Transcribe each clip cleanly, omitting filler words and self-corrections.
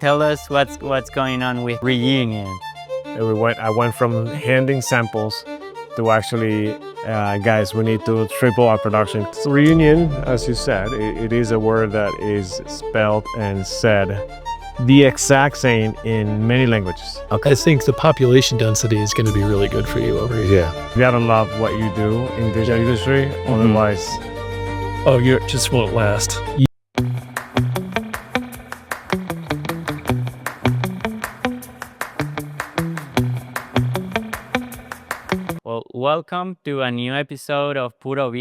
Tell us what's going on with reunion. I went from handing samples to actually, guys, we need to triple our production. So reunion, as you said, it is a word that is spelled and said the exact same in many languages. I think the population density is going to be really good for you over here. Yeah. You gotta love what you do in this industry, otherwise. Oh, you just won't last. Well, welcome to a new episode of Puro.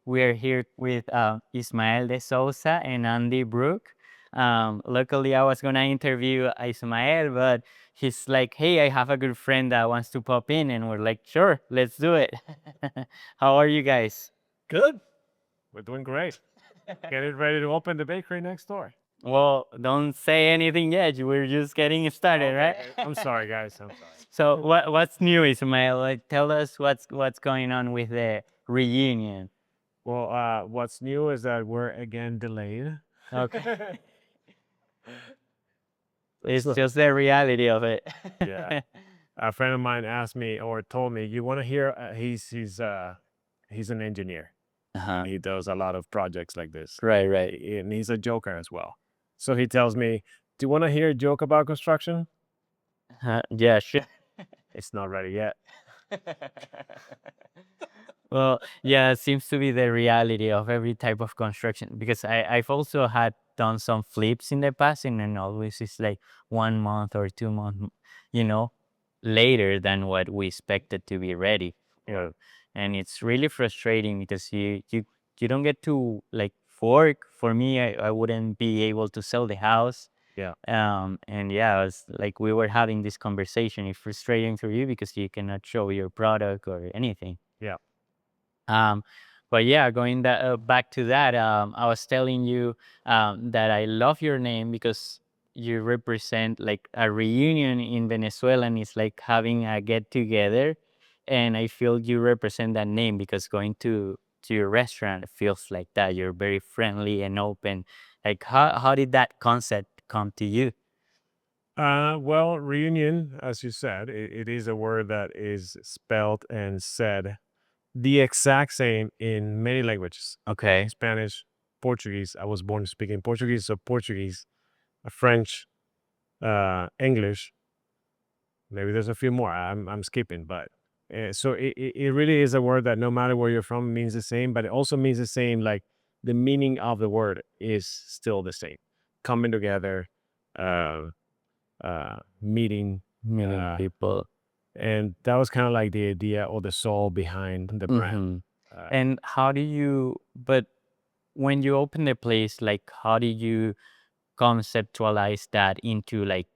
We're here with Ismael de Sousa and Andy Brook. Luckily, I was gonna interview Ismael, but he's like, "Hey, I have a good friend that wants to pop in," and we're like, "Sure, let's do it." How are you guys? Good. We're doing great. Getting ready to open the bakery next door. Well, don't say anything yet. We're just getting started, right? I'm sorry, guys. I'm sorry. So what's new, Ismael? Like, tell us what's going on with the reunion. Well, what's new is that we're again delayed. Okay. It's just the reality of it. Yeah. A friend of mine asked me or told me, "You want to hear?" He's an engineer. Uh-huh. He does a lot of projects like this. Right. And he's a joker as well. So he tells me, "Do you want to hear a joke about construction?" Yeah, sure. It's not ready yet. Well, yeah, it seems to be the reality of every type of construction because I've also had done some flips in the past, and then always it's like 1 month or 2 months, later than what we expected to be ready. Yeah. And it's really frustrating because you don't get to like work. For me, I wouldn't be able to sell the house. Yeah. And yeah, it's like we were having this conversation. It's frustrating for you because you cannot show your product or anything. Yeah. But yeah, going back to that, I was telling you that I love your name because you represent like a reunion in Venezuela, and it's like having a get together. And I feel you represent that name because going to your restaurant it feels like that. You're very friendly and open. Like how did that concept come to you? Well, reunion, as you said, it is a word that is spelled and said the exact same in many languages. Okay. Spanish, Portuguese. I was born speaking Portuguese, so Portuguese, French, English. Maybe there's a few more. I'm skipping, but so it really is a word that no matter where you're from means the same, but it also means the same. Like the meaning of the word is still the same. Coming together, uh, meeting, Meeting people. and that was kind of like the idea or the soul behind the brand. And how do you, but when you open the place, like how do you conceptualize that into like,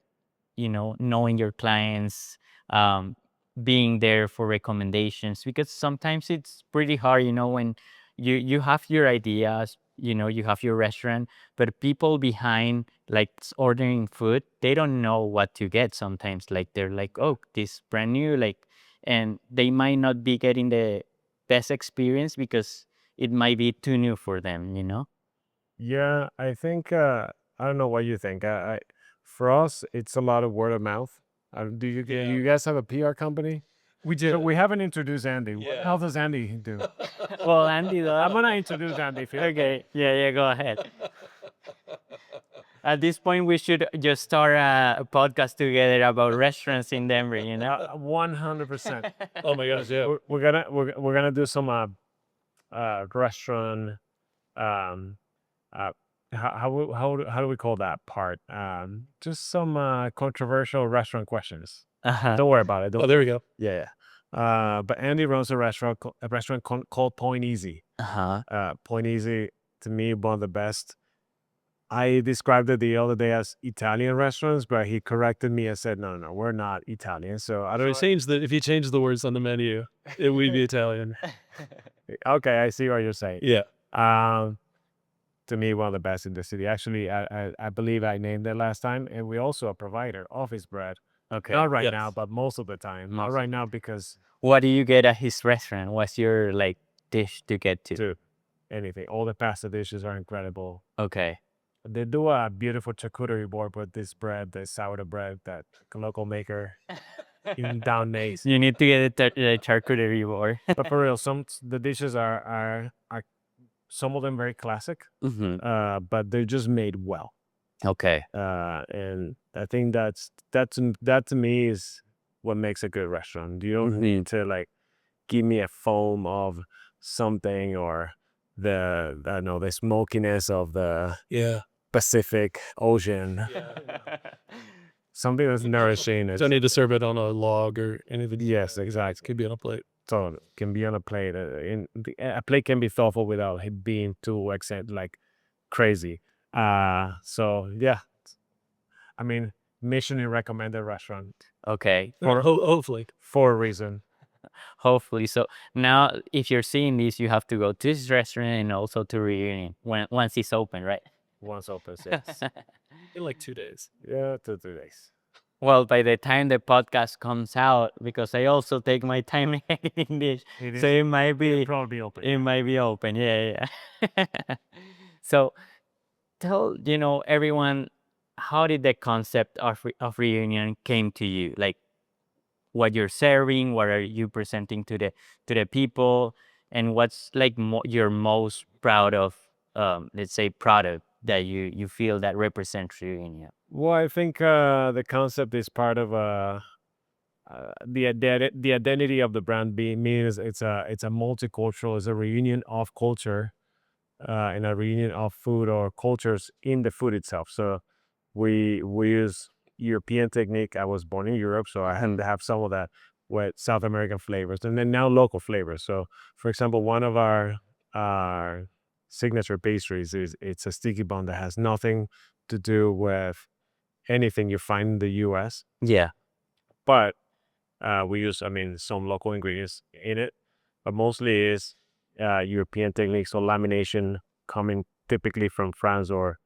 knowing your clients, um, being there for recommendations? Because sometimes it's pretty hard, when you have your ideas, you have your restaurant, but people behind like ordering food, they don't know what to get sometimes. Like they're like, oh, this brand new, like, and they might not be getting the best experience because it might be too new for them. Yeah, I think I don't know what you think. For us, it's a lot of word of mouth. Do you guys have a PR company? We do. So we haven't introduced Andy. What the hell does Andy do? Well, Andy, I'm gonna introduce Andy. okay, yeah, go ahead. At this point, we should just start a podcast together about restaurants in Denver. 100%. Oh my gosh, yeah. We're gonna do some restaurant. Um, uh, how do we call that part? Just some controversial restaurant questions. Uh-huh. Don't worry about it. Oh, there we go. Yeah. But Andy runs a restaurant called Point Easy. Uh-huh. Point Easy, to me, one of the best. I described it the other day as Italian restaurants, but he corrected me and said, no, we're not Italian. So I don't If you change the words on the menu, it would be Italian. Okay, I see what you're saying. Yeah. To me, one of the best in the city. Actually, I believe I named it last time. And we also a provider of his bread. Okay. Not right Yes. now, but most of the time. Not Most right now because What do you get at his restaurant? What's your like dish to get to? to anything. All the pasta dishes are incredible. Okay. They do a beautiful charcuterie board with this bread, the sourdough bread that a local maker in down Nace. You need to get the charcuterie board. But for real, the dishes are some of them very classic, but they're just made well. Okay. And I think that to me is what makes a good restaurant. You don't need to like give me a foam of something or I don't know, the smokiness of the Yeah. Pacific Ocean. Something that's nourishing. Don't need to serve it on a log or anything. Yes, exactly. It could be on a plate. So it can be on a plate. A plate can be thoughtful without it being too like crazy. So yeah, I mean, Michelin recommended restaurant Okay. Hopefully. for a reason. Hopefully. So now, if you're seeing this, you have to go to this restaurant and also to Reunion once it's open, right? Once open, yes. In like 2 days. Yeah, 2 days. Well, by the time the podcast comes out, because I also take my time editing this, so it might be probably open. it might be open. Yeah. So tell everyone, how did the concept of Reunion came to you? Like, what you're serving, what are you presenting to the people, and what's like you're most proud of, let's say, product that you feel that represents Reunion. Well, I think the concept is part of the identity of the brand means it's a multicultural, it's a reunion of culture, and a reunion of food or cultures in the food itself. So we use European technique. I was born in Europe, so I had to have some of that with South American flavors, and then now local flavors. So, for example, one of our signature pastries it's a sticky bun that has nothing to do with anything you find in the U.S. Yeah. But we use, some local ingredients in it, but mostly is European techniques. So lamination coming typically from France, or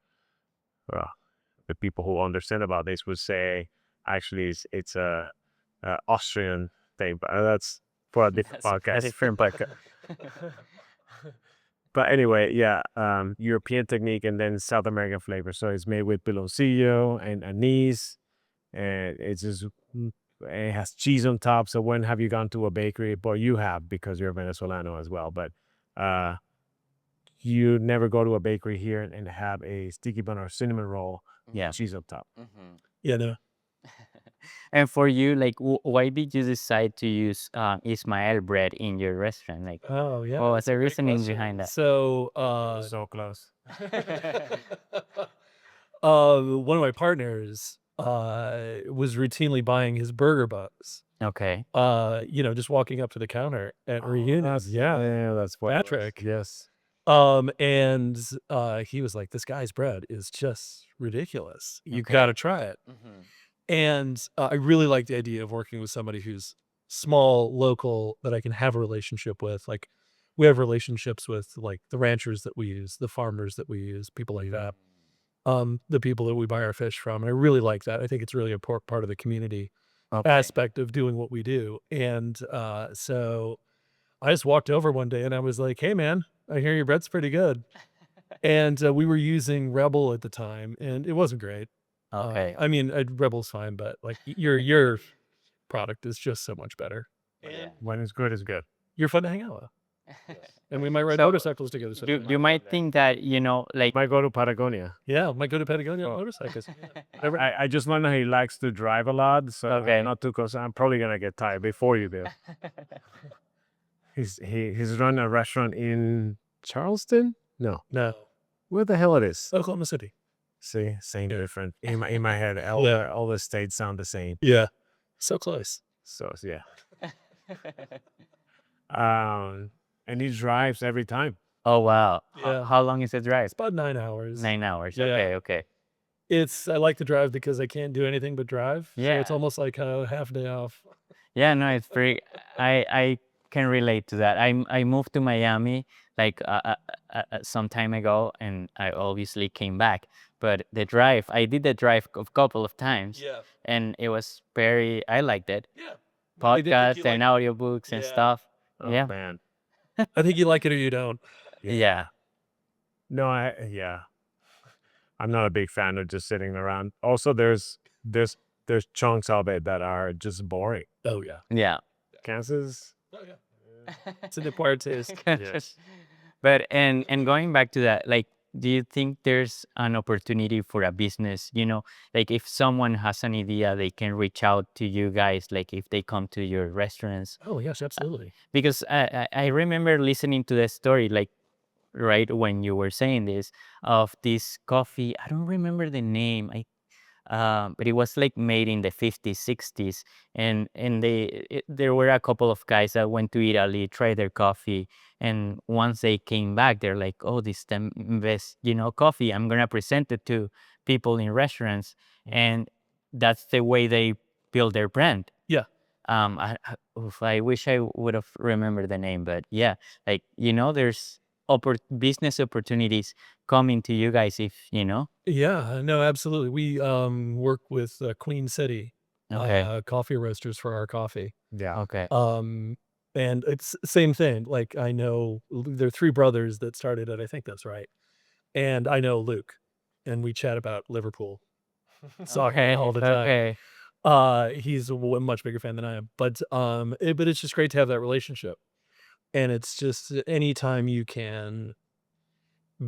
the people who understand about this would say actually it's a Austrian thing, but that's for a different podcast. A different podcast. But anyway, yeah, European technique and then South American flavor. So it's made with piloncillo and anise, and it has cheese on top. So when have you gone to a bakery? Well, you have because you're Venezolano as well. But you never go to a bakery here and have a sticky bun or cinnamon roll Yeah. with cheese on top. Yeah, no. And for you, like, why did you decide to use Ismael bread in your restaurant? Like, Oh, yeah. what was that's a the great reasoning question. behind that? So, So close. one of my partners was routinely buying his burger buns. Okay. Just walking up to the counter at Reunion. That's what it was. Patrick. Yes. And he was like, "This guy's bread is just ridiculous. You Okay. got to try it." And I really like the idea of working with somebody who's small, local, that I can have a relationship with. Like, we have relationships with like the ranchers that we use, the farmers that we use, people like that. The people that we buy our fish from. And I really like that. I think it's really important part of the community Okay. aspect of doing what we do. And so I just walked over one day and I was like, "Hey man, I hear your bread's pretty good." And we were using Rebel at the time, and it wasn't great. Okay. Rebel's fine, but like your product is just so much better. Yeah. When it's good, it's good. You're fun to hang out with, and we might ride So, motorcycles together. So You might think that, like, Might go to Patagonia. yeah, might go to Patagonia on Oh. motorcycles. I just learned that he likes to drive a lot, so Okay. not too close. I'm probably gonna get tired before you do. He's run a restaurant in Charleston. No, No, where the hell it is? Oklahoma City. See, same different. In my head, all the states sound the same. Yeah, so close. So yeah. And he drives every time. Oh wow. Yeah. How long is the drive? It's about 9 hours. 9 hours. Yeah. Okay. I like to drive because I can't do anything but drive. So Yeah. it's almost like a half day off. Yeah, no, it's pretty. I can relate to that. I moved to Miami like some time ago, and I obviously came back. But I did the drive a couple of times, Yeah. and it was I liked it. Yeah. Podcasts and audiobooks and Yeah. stuff. Oh Yeah. man. I think you like it or you don't. Yeah. No, yeah. I'm not a big fan of just sitting around. Also, there's chunks of it that are just boring. Oh yeah. Yeah. Kansas, Oh yeah. It's an acquired taste. yes, But and going back to that, like, do you think there's an opportunity for a business? Like if someone has an idea, they can reach out to you guys. Like if they come to your restaurants, Oh yes, absolutely. because I remember listening to the story, like right when you were saying this, of this coffee. I don't remember the name. But it was like made in the 50s, 60s, and there were a couple of guys that went to Italy, tried their coffee, and once they came back, they're like, "Oh, this is the best, coffee. I'm gonna present it to people in restaurants," and that's the way they build their brand. Yeah. I wish I would have remembered the name, but yeah, like there's business opportunities coming to you guys if Yeah, no, absolutely. We work with Queen City Okay. coffee roasters for our coffee. yeah, Okay. And it's same thing. Like I know there are three brothers that started it. I think that's right. And I know Luke, and we chat about Liverpool soccer Okay. all the time. Okay. He's a much bigger fan than I am, but it's just great to have that relationship. And it's just anytime you can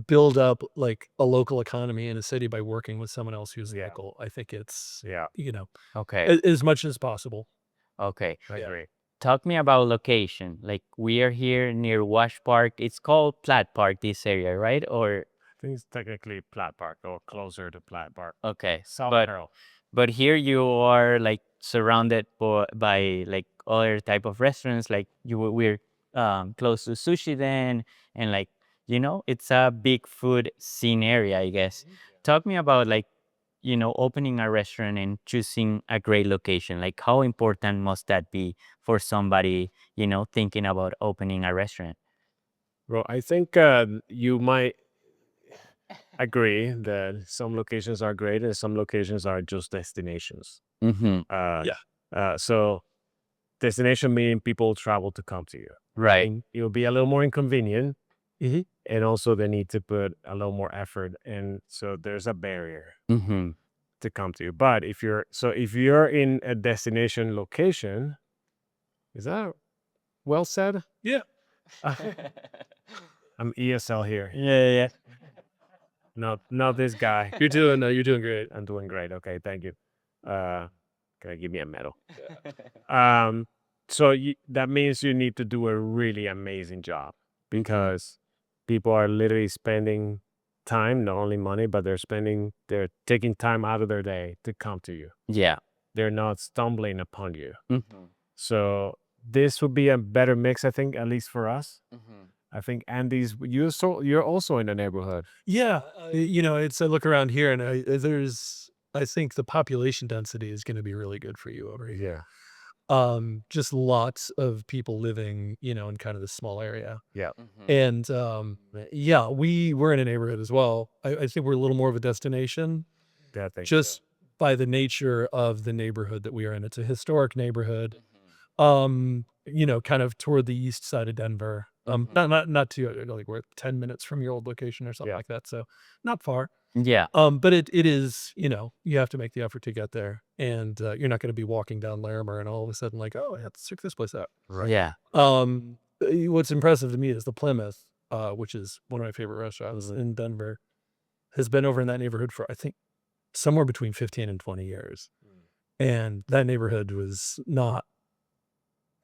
build up like a local economy in a city by working with someone else who's Yeah. local, I think it's yeah. Okay. as much as possible. Okay. I Yeah. agree. Talk me about location. Like we are here near Wash Park. It's called Platt Park, this area, right? Or I think it's technically Platt Park or closer to Platt Park. okay. South But Carroll. but here you are like surrounded by like other type of restaurants. Like we're close to Sushi Den, and like it's a big food scene area, I guess. Talk me about like opening a restaurant and choosing a great location. Like how important must that be for somebody thinking about opening a restaurant? Well, I think you might agree that some locations are great and some locations are just destinations. Mm-hmm. Uh, Yeah. so destination meaning people travel to come to you. Right. And it'll be a little more inconvenient, Mhm. and also they need to put a little more effort, and so there's a barrier Mm-hmm. to come to you. But if you're in a destination location, is that well said? Yeah. I'm ESL here. Yeah, yeah. Not this guy. You're doing great. I'm doing great. Okay, thank you. Can I give me a medal? Yeah. So that means you need to do a really amazing job Mm-hmm. because people are literally spending time, not only money, but they're taking time out of their day to come to you. Yeah. They're not stumbling upon you. Mm-hmm. So this would be a better mix, I think, at least for us. Mm-hmm. I think Andy's you're also in the neighborhood. Yeah, it's I look around here and I think the population density is gonna be really good for you over here. Just lots of people living, in kind of this small area. Yeah. Mm-hmm. And, yeah, we're in a neighborhood as well. I think we're a little more of a destination That thing. just by the nature of the neighborhood that we are in. It's a historic neighborhood, kind of toward the east side of Denver. Not too like we're 10 minutes from your old location or something Yeah. like that, so not far. Yeah. But it is, you have to make the effort to get there, and you're not going to be walking down Larimer and all of a sudden like, oh, let's check this place out. Right. Yeah. What's impressive to me is the Plymouth, which is one of my favorite restaurants in Denver, has been over in that neighborhood for I think somewhere between 15 and 20 years, and that neighborhood was not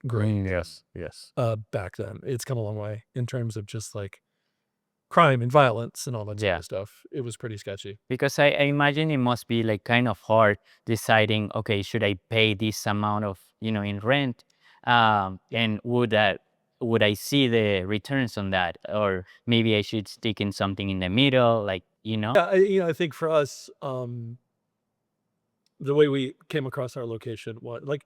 great Yes. Yes. back then. It's come a long way in terms of just like crime and violence and all that sort Yeah. of stuff. It was pretty sketchy. Because I imagine it must be like kind of hard deciding, okay, should I pay this amount of, in rent? And would I see the returns on that? Or maybe I should stick in something in the middle, like, Yeah, I think for us, the way we came across our location was like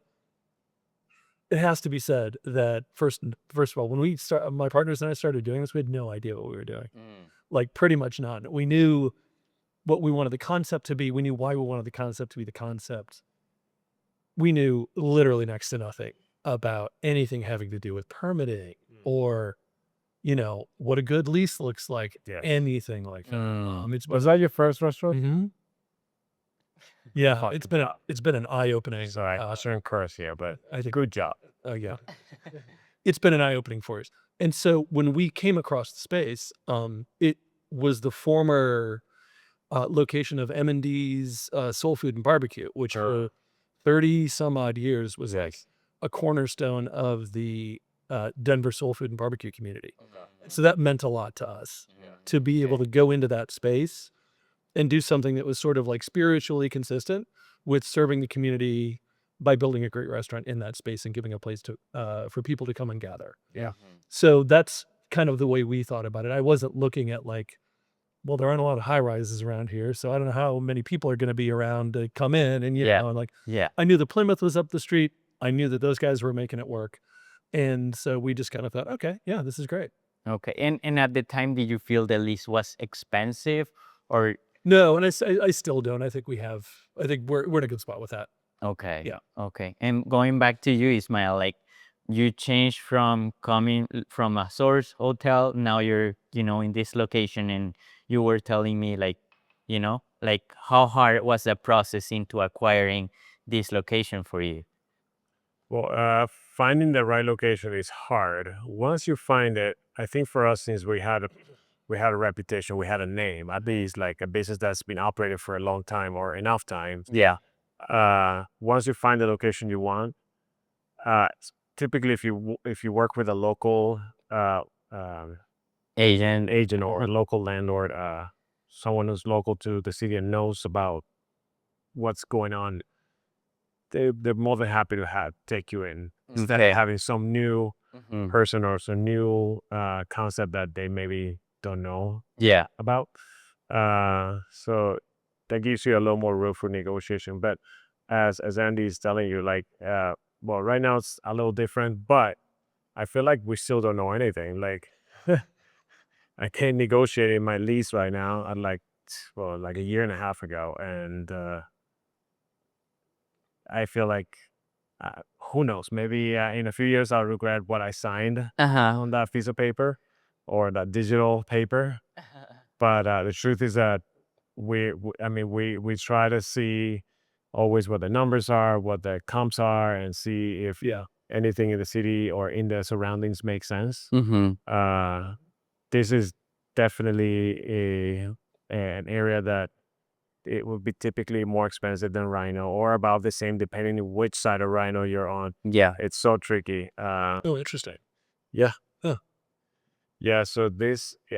it has to be said that first of all, when my partners and I started doing this, we had no idea what we were doing. Like pretty much none. We knew what we wanted the concept to be. We knew why we wanted the concept to be the concept. We knew literally next to nothing about anything having to do with permitting or, what a good lease looks like, Yes. anything like that. Mm. It's Was that your first restaurant? Mhm. Yeah, Fuck. it's been an eye-opening, Sorry, I shouldn't curse here, but I think good job. yeah. It's been an eye-opening for us. And so when we came across the space, it was the former, location of M&D's, Soul Food and Barbecue, which for 30 some odd years was like Yes. a cornerstone of the, Denver Soul Food and Barbecue community. So that meant a lot to us to be able to go into that space and do something that was sort of like spiritually consistent with serving the community by building a great restaurant in that space and giving a place to for people to come and gather. Yeah. So that's kind of the way we thought about it. I wasn't looking at like, well, there aren't a lot of high rises around here, so I don't know how many people are going to be around to come in. And Yeah. and like Yeah. I knew the Plymouth was up the street. I knew that those guys were making it work, and so we just kind of thought, okay, yeah, this is great. Okay. And at the time, did you feel the lease was expensive or No, and I still don't. I think we're in a good spot with that. okay? Yeah. Okay. And going back to you, Ismael, like you changed from coming from a source hotel, now you're, in this location, and you were telling me like how hard was the process into acquiring this location for you? Well, finding the right location is hard. Once you find it, I think for us, since we had a reputation, we had a name, at least like a business that's been operated for a long time or enough time. Yeah. Once you find the location you want, typically if you work with a local uh, um, Agent. agent or a local landlord, someone who's local to the city and knows about what's going on, they're more than happy to take you in instead Okay. of having some new Mhm. person or some new concept that they maybe don't know Yeah. about. So that gives you a little more room for negotiation. But as Andy is telling you, like, well, right now it's a little different, but I feel like we still don't know anything. Like, I can't negotiate in my lease right now. I'd like a year and a half ago, and I feel like who knows? Maybe in a few years I'll regret what I signed Uh-huh. on that piece of paper or that digital paper. But the truth is that we try to see always what the numbers are, what the comps are, and see if Yeah. anything in the city or in the surroundings makes sense. Mm-hmm. This is definitely an area that it would be typically more expensive than Rhino or about the same depending on which side of Rhino you're on. Yeah. It's so tricky. Oh, interesting. Yeah. Huh. Yeah, so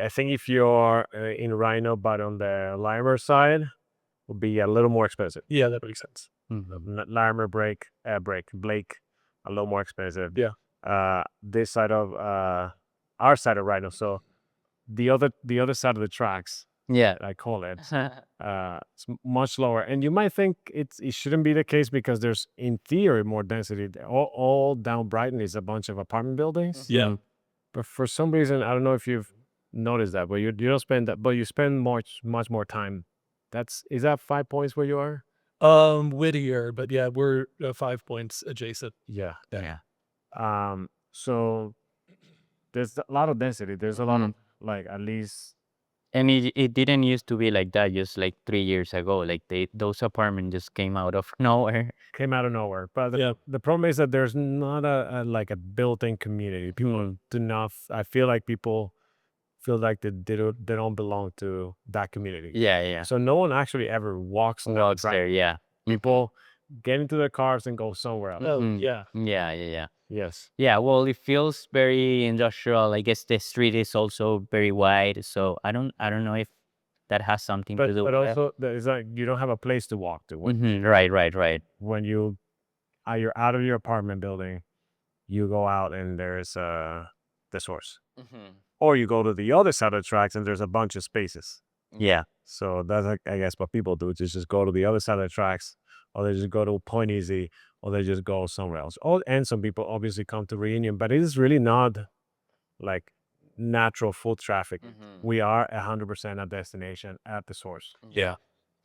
I think if you're in Rhino but on the Larimer side, will be a little more expensive. Yeah, that makes sense. Larimer Blake, a little more expensive. Yeah. This side of our side of Rhino, so the other side of the tracks, Yeah. I call it. It's much lower, and you might think it shouldn't be the case because there's in theory more density. All down Brighton is a bunch of apartment buildings. Yeah. But for some reason, I don't know if you've noticed that, but you don't spend that, but you spend much more time. Is that 5 points where you are? Whittier, but yeah, we're 5 points adjacent. Yeah. Yeah. So there's a lot of density. There's a lot of like at least And it didn't used to be like that just like 3 years ago. Like those apartments just came out of nowhere. came out of nowhere. But Yeah. the problem is that there's not like a built-in community. People do not. I feel like people feel like they don't belong to that community. Yeah, yeah. So no one actually ever walks down Walks Brighton. there, yeah. People get into their cars and go somewhere else. Oh, Mhm. yeah. Yeah, yeah, yeah. Yes. Yeah, well, it feels very industrial. I guess the street is also very wide, so I don't know if that has something to But do but with it. also it's like you don't have a place to walk to Right, right, right. when you're out of your apartment building. You go out and there's the source, or you go to the other side of the tracks and there's a bunch of spaces. Yeah. So that's like, I guess what people do is just go to the other side of the tracks, or they just go to Point Easy, or they just go somewhere else. And some people obviously come to Reunion, but it is really not like natural foot traffic. We are 100% a destination at the source. Yeah.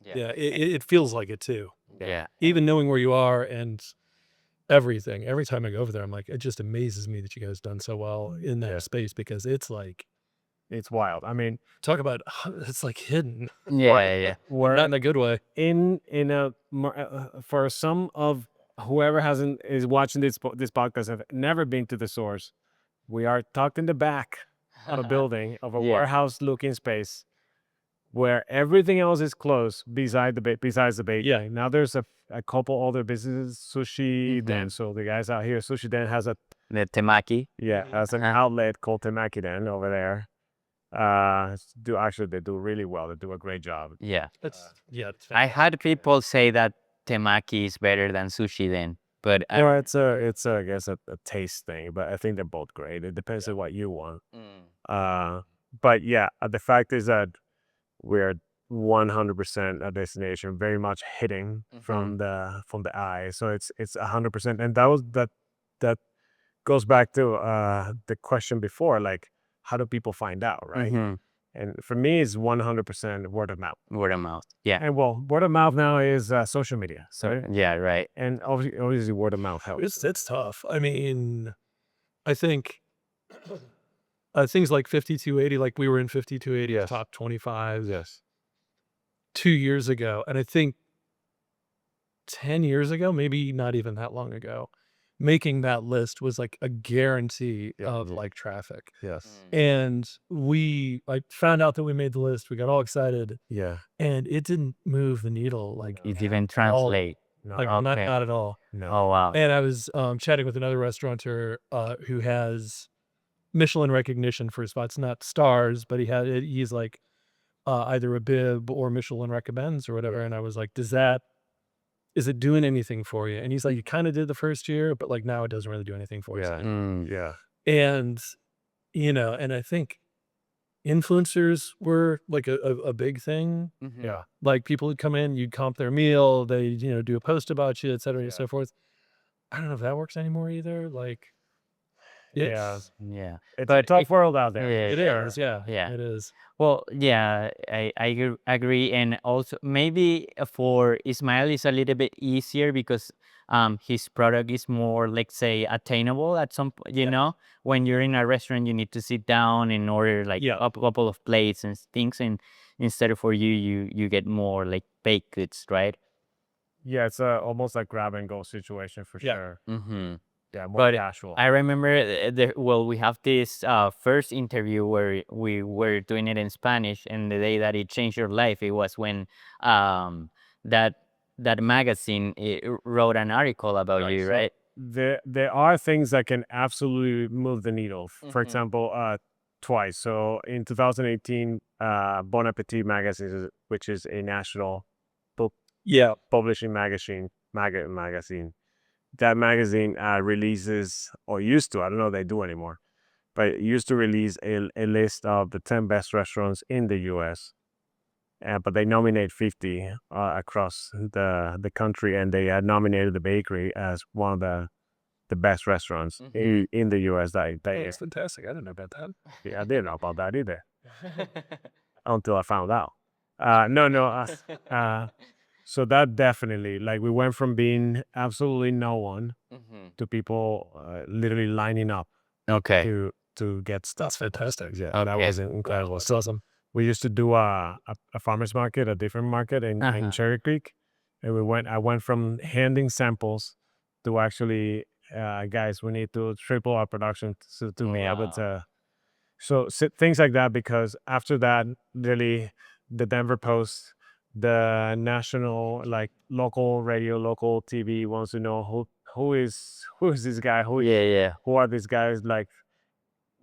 Yeah. Yeah. It feels like it too. Yeah. Even knowing where you are and everything. Every time I go over there, I'm like, it just amazes me that you guys done so well in that Yeah. space because it's like, It's wild. I mean, talk about it's like hidden, Yeah, yeah. we're not in a good way. in for some of whoever hasn't is watching this podcast have never been to the source. We are tucked in the back of a building of a Yeah. warehouse looking space where everything else is closed besides the bakery. Yeah. Now there's a couple other businesses, sushi Mhm. den. So the guys out here, Sushi Den has a The temaki. has an Uh-huh. outlet called Temaki Den over there. They do really well. They do a great job. Yeah. It's it's I had people say that temaki is better than sushi then, but Well, it's I guess a taste thing, but I think they're both great. It depends on what you want. But yeah, the fact is that we're 100% a destination, very much hitting from the eye. So it's 100%, and that goes back to the question before, like how do people find out, right? Mhm. And for me, it's 100% word of mouth. Word of mouth. Yeah. And well, word of mouth now is social media. So Right? yeah, right. And obviously word of mouth helps. it's tough. I mean, I think things like 5280, like we were in 5280 Yes. top 25 Yes. 2 years ago, and I think 10 years ago, maybe not even that long ago, making that list was like a guarantee Yeah. of like traffic. Yes. And I found out that we made the list. We got all excited, Yeah. and it didn't move the needle like It even at all. translate. No. Like not Okay. at all. No. Oh wow. And I was chatting with another restaurateur who has Michelin recognition for his spots, not stars, but he's like either a bib or Michelin recommends or whatever. And I was like, is it doing anything for you? And he's like, it kind of did the first year, but like now it doesn't really do anything for us. Yeah. Mm. Yeah. And, and I think influencers were like a big thing. Yeah. Like people would come in, you'd comp their meal, they, do a post about you, et cetera, and Yeah. so forth. I don't know if that works anymore either. Like, Yeah. Yeah. It's But a tough world out there. Yeah, it sure. is. Yeah. Yeah. It is. Well, yeah, I agree, and also maybe for Ismael it's a little bit easier because his product is more, let's say, attainable at some point. You know, when you're in a restaurant, you need to sit down and order like Yeah. a couple of plates and things, and instead of for you get more like baked goods, right? Yeah. It's almost like grab and go situation for Yeah. sure. Mm-hmm. Yeah. More But casual. I remember we have this first interview where we were doing it in Spanish, and the day that it changed your life, it was when that magazine wrote an article about you, So right? there are things that can absolutely move the needle. For example, twice. So in 2018, Bon Appetit magazine, which is a national book Yeah. publishing magazine. That magazine releases, or used to, I don't know if they do anymore, but it used to release a list of the 10 best restaurants in the U.S. But they nominate 50 across the country, and they had nominated the bakery as one of the best restaurants in the U.S. That's fantastic. I didn't know about that. Yeah, I didn't know about that either until I found out. So that definitely, like, we went from being absolutely no one to people literally lining up Okay. to get stuff. That's fantastic. Yeah, that Okay. was incredible. That's awesome. We used to do a farmer's market, a different market in Cherry Creek, and I went from handing samples to actually, guys, we need to triple our production to be able to. So things like that, because after that, really, the Denver Post, the national, like local radio, local TV wants to know who is this guy, Yeah. who are these guys, like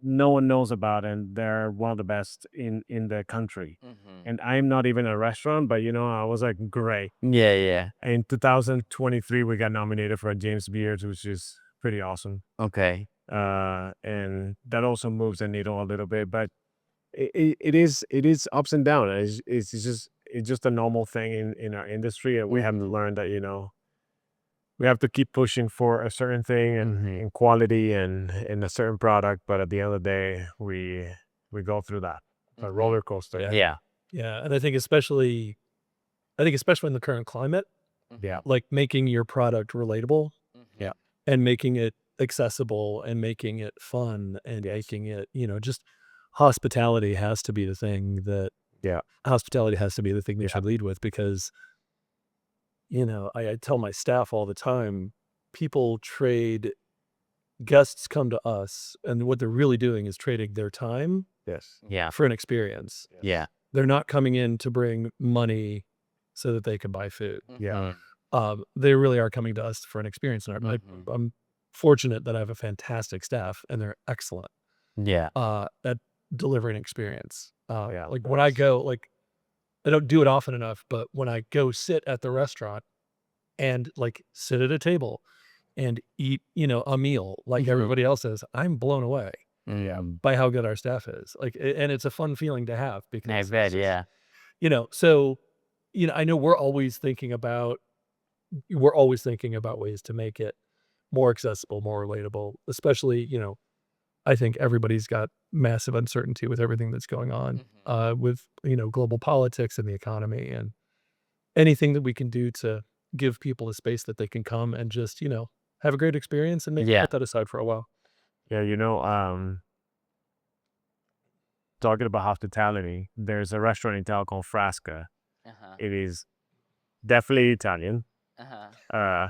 no one knows about, and they're one of the best in the country. And I'm not even a restaurant, but I was like, great. Yeah. In 2023, we got nominated for a James Beard, which is pretty awesome. Okay. And that also moves the needle a little bit, but it is ups and downs. It's just a normal thing in our industry, and we have to learn that we have to keep pushing for a certain thing and in quality and in a certain product. But at the end of the day, we go through that, a roller coaster. Yeah. Yeah. And I think especially in the current climate, Yeah. like making your product relatable. Yeah. and making it accessible and making it fun and making it, just hospitality has to be the thing that Yeah. hospitality has to be the thing that Yeah. you lead with because, I tell my staff all the time, people trade guests come to us, and what they're really doing is trading their time Yes. Yeah. for an experience. Yeah. They're not coming in to bring money so that they can buy food. Yeah. They really are coming to us for an experience, and Mhm. I'm fortunate that I have a fantastic staff, and they're excellent Yeah. at delivering experience. Yeah. Like, when I go I don't do it often enough, but when I go sit at the restaurant and, sit at a table and eat, a meal like Mhm. everybody else is, I'm blown away Mm. by how good our staff is. And it's a fun feeling to have I because it's bet. just, Yeah. so, I know we're always thinking about ways to make it more accessible, more relatable, especially, I think everybody's got massive uncertainty with everything that's going on, with, global politics and the economy, and anything that we can do to give people a space that they can come and just, have a great experience and maybe Yeah. put that aside for a while. Yeah. Talking about hospitality, there's a restaurant in town called Frasca. Uh-huh. It is definitely Italian, Uh-huh.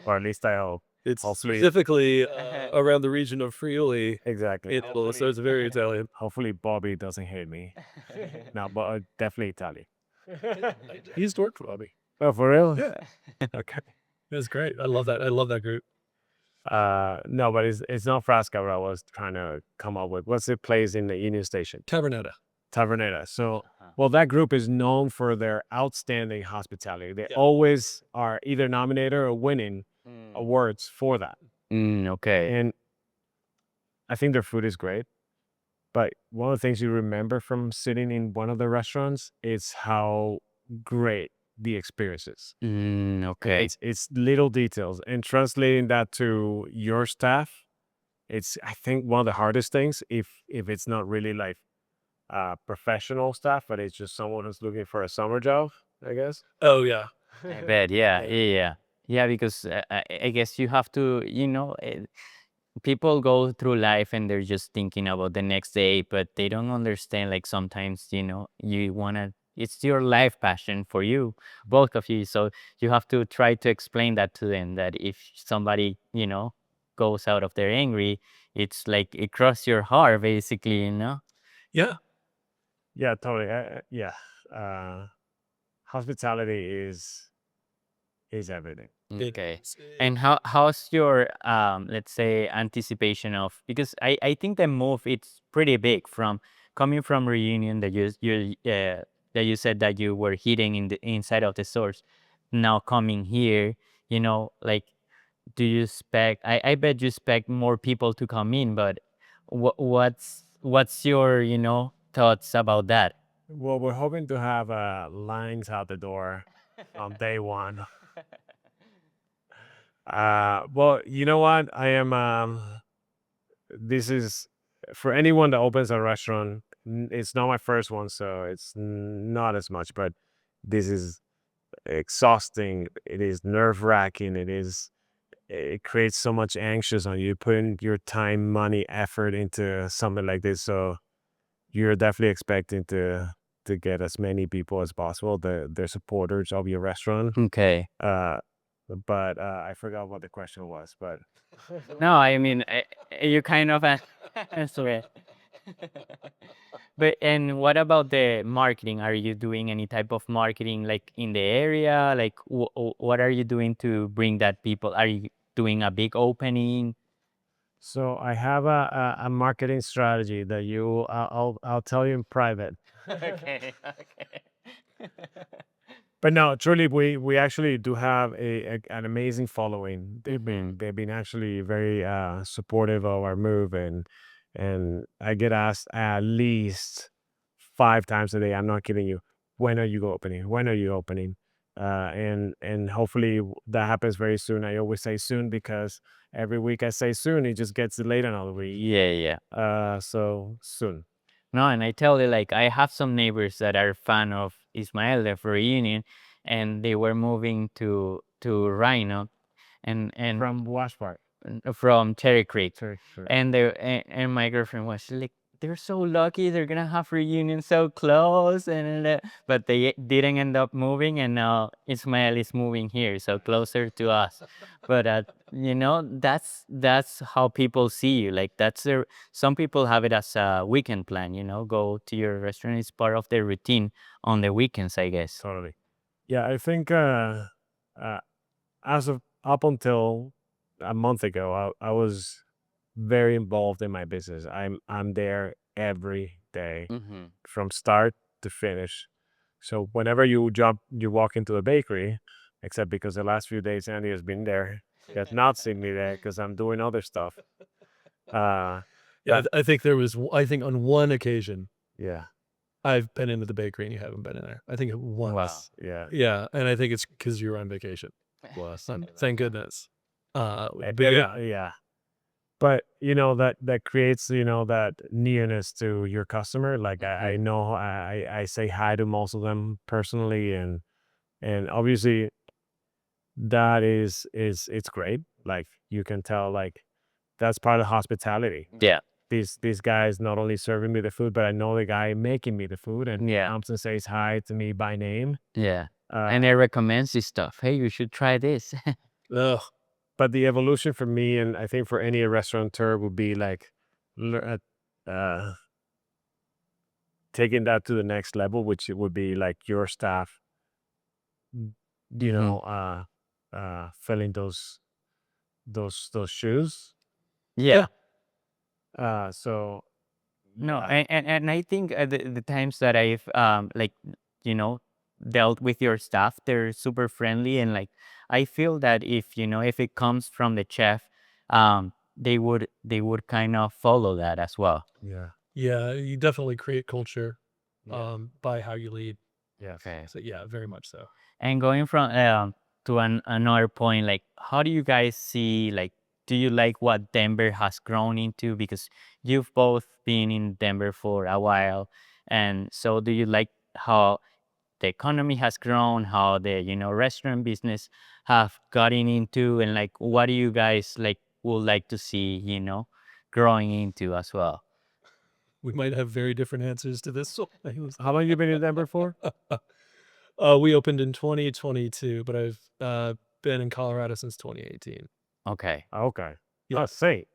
or at least I hope. It's Hopefully, specifically around the region of Friuli. exactly. So it's very Italian. Hopefully, Bobby doesn't hate me. No, but definitely Italian. He used to work for Bobby. Oh, for real? Yeah. Okay. It's great. I love that. I love that group. No, but it's not Frasca what I was trying to come up with. What's the place in the Union Station? Tavernetta. Tavernetta. So, Uh-huh. well, that group is known for their outstanding hospitality. They Yeah. always are either nominated or winning Mm. awards for that. Okay. And I think their food is great. But one of the things you remember from sitting in one of the restaurants is how great the experience is. Okay. It's little details, and translating that to your staff, it's I think one of the hardest things if it's not really like professional staff, but it's just someone who's looking for a summer job, I guess. Oh, yeah. I bet. Yeah. Yeah. Yeah. Yeah. Because I guess you have to, people go through life and they're just thinking about the next day, but they don't understand. Like sometimes, you want to, it's your life passion for you, both of you. So you have to try to explain that to them that if somebody, goes out of there angry, it's like it crosses your heart, basically. Yeah. Yeah, totally. Yeah. Uh, Hospitality is everything. Okay. It's And how's your let's say anticipation of, because I think the move it's pretty big from coming from Reunion that that you said that you were hitting in the inside of the stores, now coming here, like, do you expect, I bet you expect more people to come in, but what's your thoughts about that? Well, we're hoping to have lines out the door on day one. Well, you know what? I am. This is for anyone that opens a restaurant. It's not my first one, so it's not as much. But this is exhausting. It is nerve wracking. It creates so much anxious on you. Putting your time, money, effort into something like this. So you're definitely expecting to get as many people as possible. They're supporters of your restaurant. Okay. But I forgot what the question was. But No, I mean, you kind of answer it. But and what about the marketing? Are you doing any type of marketing like in the area? Like, what are you doing to bring that people? Are you doing a big opening? so I have a marketing strategy that I'll tell you in private. Okay. Okay. But no, truly, we actually do have an amazing following. Mhm. They've been actually very supportive of our move, and I get asked at least 5 times a day. I'm not kidding you. When are you opening? When are you opening? And hopefully that happens very soon. I always say soon because every week I say soon, it just gets delayed another week. Yeah, yeah. So soon. No, and I tell you, like, I have some neighbors that are fan of Ismael of Reunion, and they were moving to Rhino, and From Wash Park. from Cherry Creek. Sure. And my girlfriend was like, they're so lucky they're gonna have reunion so close, but they didn't end up moving, and now Ismael is moving here, so closer to us. But that's how people see you. Like that's their some people have it as a weekend plan. Go to your restaurant. It's part of their routine on the weekends, I guess. Totally. Yeah, I think as of up until a month ago, I was very involved in my business. I'm there every day Mm-hmm. from start to finish. So whenever you walk into a bakery, except because the last few days Andy has been there, he has not seen me there because I'm doing other stuff. Yeah, That I think I think on one occasion yeah, I've been into the bakery and you haven't been in there. I think once. yeah. Yeah, and I think it's because you were on vacation. Was Thank goodness. But yeah, yeah. But that creates that nearness to your customer. Like I know I say hi to most of them personally, and obviously that is it's great. Like you can tell, like that's part of hospitality. Yeah. These guys not only serving me the food, but I know the guy making me the food, and Yeah. comes and says hi to me by name. Yeah. Uh, And they recommends this stuff. Hey, you should try this. ugh, but the evolution for me, and I think for any restaurateur, would be like uh, taking that to the next level, which it would be like your staff, you Mhm. know, filling those shoes. Yeah. So No, yeah, and I think the times that I've you know dealt with your staff, they're super friendly, and like I feel that if it comes from the chef, they would kind of follow that as well. yeah, yeah, you definitely create culture yeah, by how you lead. yes. Okay. So yeah, very much so. And going from to another point, like how do you guys see, like, do you like what Denver has grown into? Because you've both been in Denver for a while, and so do you like how the economy has grown, how the restaurant business have gotten into, and like what do you guys like would like to see growing into as well? We might have very different answers to this. How long you been in Denver for? We opened in 2022, but I've been in Colorado since 2018. Okay. Okay. Yeah. Oh, Saint.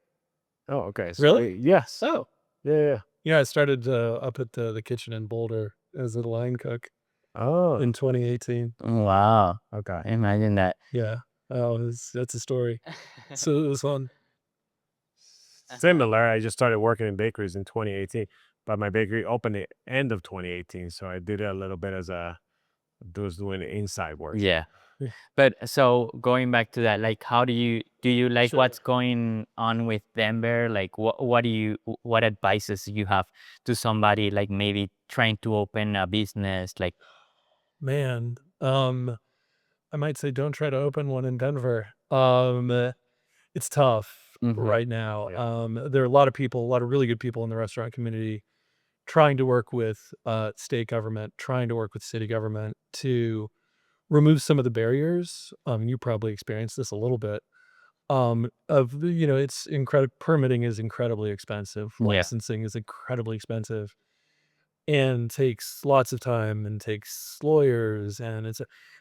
Oh, okay. So Really? yes. Oh, Yeah. yeah. I started up at the kitchen in Boulder as a line cook Oh, in 2018. Wow. okay. Imagine that. Yeah. Oh, that's a story. So it was fun. Similar. I just started working in bakeries in 2018, but my bakery opened the end of 2018, so I did it a little bit as was doing inside work. Yeah. But so going back to that, like, how do you like Sure. what's going on with Denver? Like, what advices do you have to somebody like maybe trying to open a business? Like, Man, I might say don't try to open one in Denver. It's tough hmm right now. Yeah. There are a lot of people, a lot of really good people in the restaurant community trying to work with state government, trying to work with city government to remove some of the barriers. You probably experienced this a little bit. It's incredible. Permitting is incredibly expensive. yeah, Licensing is incredibly expensive and takes lots of time and takes lawyers and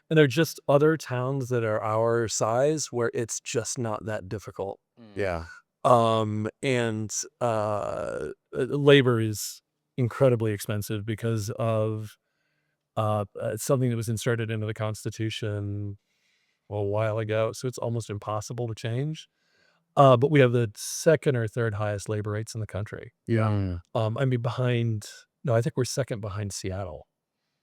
there are just other towns that are our size where it's just not that difficult. Yeah. And labor is incredibly expensive because of something that was inserted into the Constitution a while ago, so it's almost impossible to change. But we have the second or third highest labor rates in the country. Yeah. Mm, I mean, no, I think we're second behind Seattle.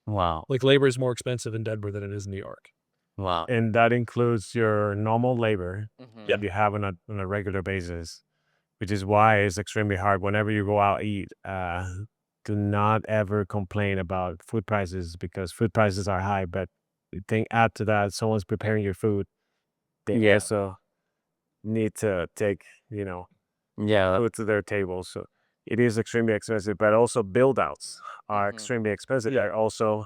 wow, Like, labor is more expensive in Denver than it is in New York. wow, And that includes your normal labor Yeah. that you have on a regular basis, which is why it's extremely hard whenever you go out eat. Do not ever complain about food prices because food prices are high. But add to that, someone's preparing your food. They yeah, also need to take yeah, food to their table. So it is extremely expensive. But also build outs are extremely expensive. Yeah. They also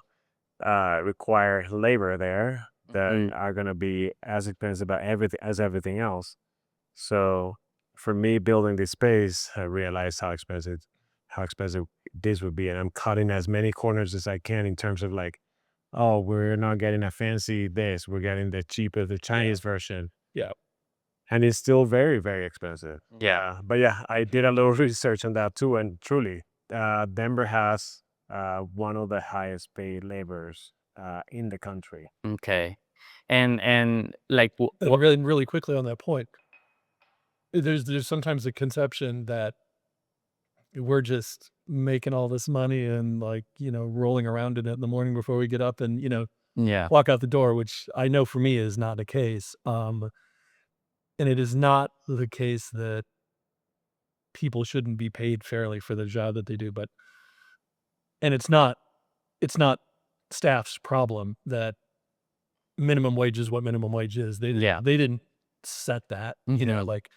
require labor there that Mhm. are gonna be as expensive as everything else. So for me, building this space, I realized how expensive this would be, and I'm cutting as many corners as I can in terms of like, oh, we're not getting a fancy this, we're getting the cheaper, the Chinese version, Yeah. and it's still very, very expensive. Yeah. But yeah, I did a little research on that too, and truly, Denver has one of the highest paid laborers in the country. Okay. And like And really quickly on that point, there's sometimes a conception that we're just making all this money and like, rolling around in it in the morning before we get up and, yeah. walk out the door, which I know for me is not the case. And it is not the case that people shouldn't be paid fairly for the job that they do, but and it's not staff's problem that minimum wage is what minimum wage is. Yeah. They didn't set that, Mhm. like,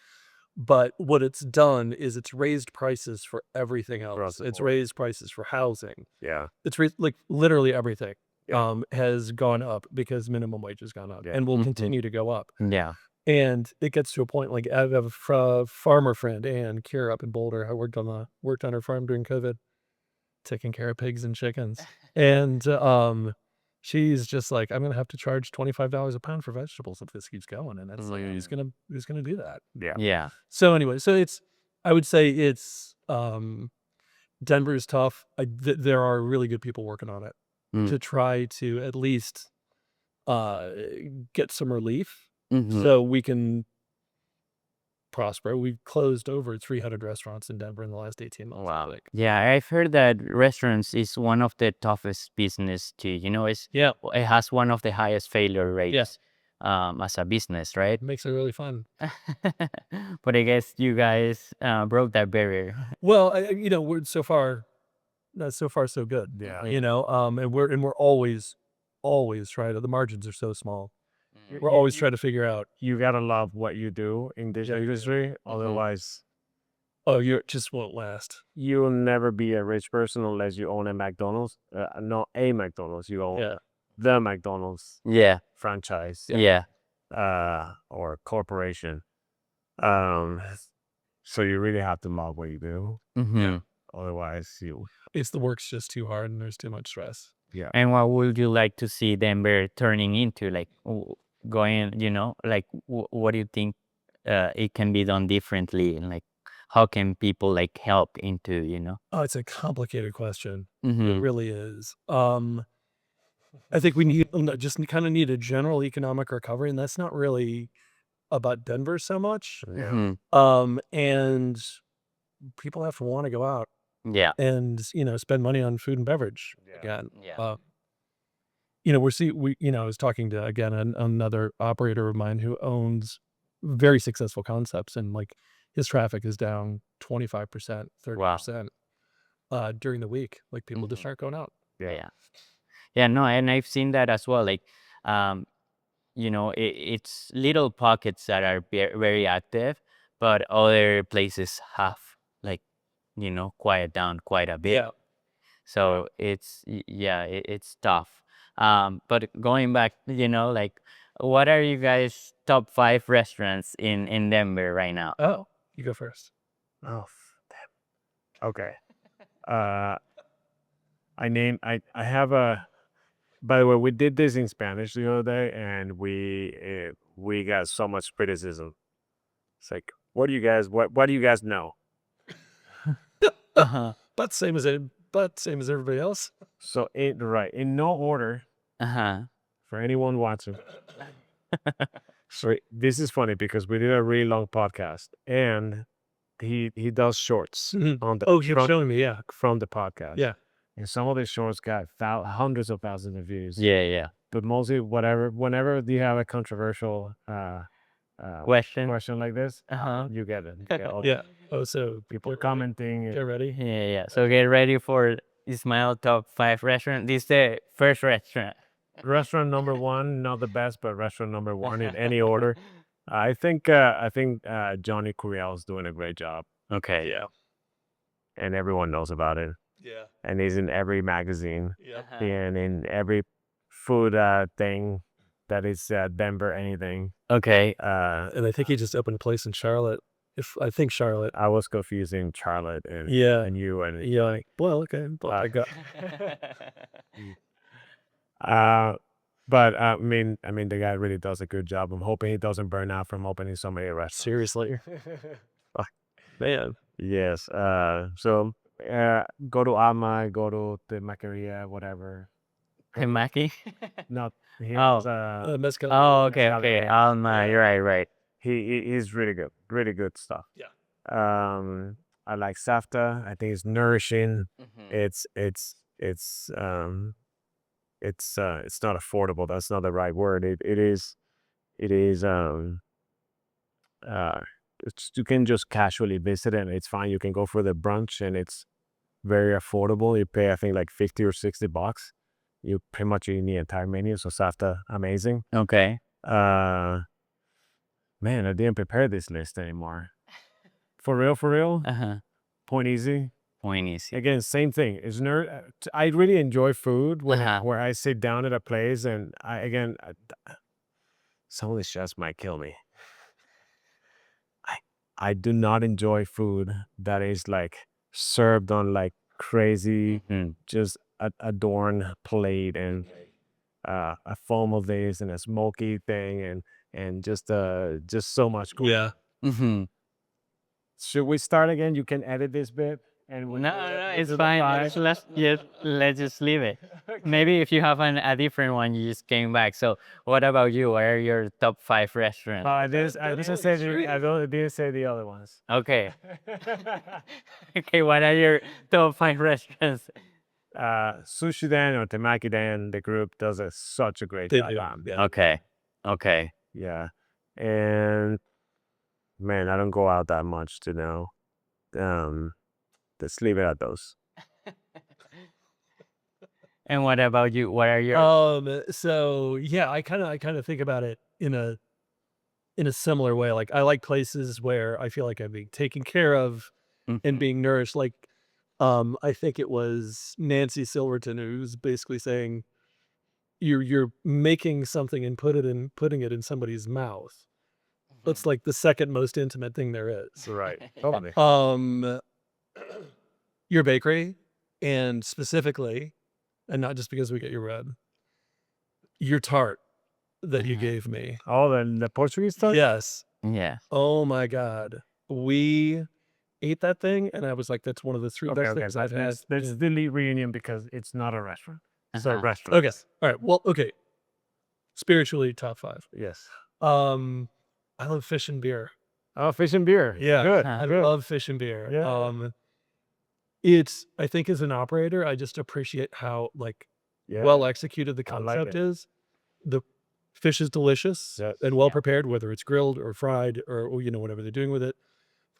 but what it's done is it's raised prices for everything Across else. the It's board. raised prices for housing. Yeah. It's like literally everything Yeah. has gone up because minimum wage has gone up Yeah. and will Mhm. continue to go up. Yeah. And it gets to a point like I have a farmer friend, Ann Kier up in Boulder. I worked on her farm during COVID, taking care of pigs and chickens. And she's just like, I'm gonna have to charge $25 a pound for vegetables if this keeps going. And it's like, who's gonna do that? Yeah. Yeah. So anyway, I would say it's Denver is tough. There are really good people working on it Mm. to try to at least uh get some relief Mhm. so we can prosper. We've closed over 300 restaurants in Denver in the last 18 months. I Wow. think. Yeah, I've heard that restaurants is one of the toughest business to, Yeah, it has one of the highest failure yeah, rates as a business, right? it makes it really fun. But I guess you guys broke that barrier. Well, we're so far, so far so good. Yeah. And we're always trying to. The margins are so small. Mm. We're always trying to figure out. You gotta love what you do in this Yeah. industry. Otherwise, Oh, you just won't last. you'll never be a rich person unless you own a McDonald's. Not a McDonald's, you own Yeah, the McDonald's Yeah. franchise Yeah. or corporation. Um, so you really have to love what you do. Hmm. Otherwise, the work's just too hard and there's too much stress. yeah. And what would you like to see Denver turning into? Like going, like what do you think it can be done differently? And like how can people like help into? Oh, it's a complicated question. It Hmm. really is. I think we just kind of need a general economic recovery, and that's not really about Denver so much. Yeah. Hmm. And people have to want to go out Yeah. and spend money on food and beverage Yeah. again. Yeah. I was talking to again another operator of mine who owns very successful concepts, and like his traffic is down 25%, Wow. 30% during the week. Like people just aren't going out. Yeah. Yeah. Yeah. No, and I've seen that as well. Like, it's little pockets that are very active, but other places have like, quiet down quite a bit. Yeah. So it's tough. But going back, like what are you guys top 5 restaurants in Denver right now? Oh, you go first. Oh, damn. Okay. Uh, I have a. By the way, we did this in Spanish the other day, and we got so much criticism. It's like, what do you guys know? Uh-huh. But same as everybody else. So in no order Uh-huh. for anyone watching. So this is funny because we did a really long podcast, and he does shorts on the Oh, you're showing me, yeah. from the podcast. Yeah. And some of the shorts got hundreds of thousands of views. Yeah. But mostly whenever you have a controversial Question. like this, Uh-huh. you get it. You get all Yeah. Oh, so people commenting. get ready. Yeah. So get ready for Ismael top 5 restaurant. This is the first restaurant. Restaurant number 1, not the best, but restaurant number 1 in any order. I think Johnny Curiel is doing a great job, Okay. Yeah. and everyone knows about it. Yeah. And he's in every magazine Yeah. Uh-huh. and in every food thing. that is Denver anything. Okay. And I think he just opened a place in Charlotte. I think Charlotte. I was confusing Charlotte and Yeah. and you and Yeah. Like, well, okay. But I got. but I mean the guy really does a good job. I'm hoping he doesn't burn out from opening so many restaurants. Seriously. Man. Yes. So go to Alma, go to the Maqueria, whatever. Himaki? Not he Oh. was Mezcal. Oh, okay, Mezcal. okay. You're right. he's really good stuff. Yeah. I like Safta. I think it's nourishing. Mhm. It's not affordable. That's not the right word. It is you can just casually visit it and it's fine. You can go for the brunch and it's very affordable. You pay I think like $50 or $60. You pretty much eat the entire menu. So Safta, amazing. Okay. Man, I didn't prepare this list anymore. For real. Uh-huh. Point Easy. Point easy. Again, same thing. I really enjoy food when Uh-huh. where I sit down at a place and some of the chefs might kill me. I do not enjoy food that is like served on like crazy, Mhm. just adorned plate and a foam of this and a smoky thing and just so much. Yeah. Mhm. Should we start again? You can edit this bit. And No, it's fine. Let's just leave it. Maybe if you have a different one, you just came back. So, what about you? What are your top 5 restaurants? I didn't say the other ones. Okay. Okay, what are your top 5 restaurants? Sushi Dan or Temaki Dan, the group does such a great They job. do. Yeah. Okay. Yeah. And man, I don't go out that much to know. Let's leave it at those. And what about you? What are your So yeah, I kind of think about it in a similar way. Like I like places where I feel like I'm being taken care of and Mhm. being nourished. Like I think it was Nancy Silverton who's basically saying you're making something and putting it in somebody's mouth. That's like the second most intimate thing there is. Right. Totally. Your bakery, and specifically, and not just because we get your bread, your tart that you gave me. Oh, the Portuguese stuff? Yes. Yeah. Oh my God. We ate that thing, and I was like, that's one of the 3 best things I've had. Let's delete reunion because it's not a restaurant. It's a Uh-huh. restaurant. Okay. All right. Well, okay. Spiritually, top 5. Yes. I love fish and beer. Oh, fish and beer. Yeah. Good. I good. love fish and beer. Yeah. I think as an operator, I just appreciate how like Yeah. well executed the I like concept it. is. The fish is delicious Yes. and well prepared, whether it's grilled or fried or whatever they're doing with it.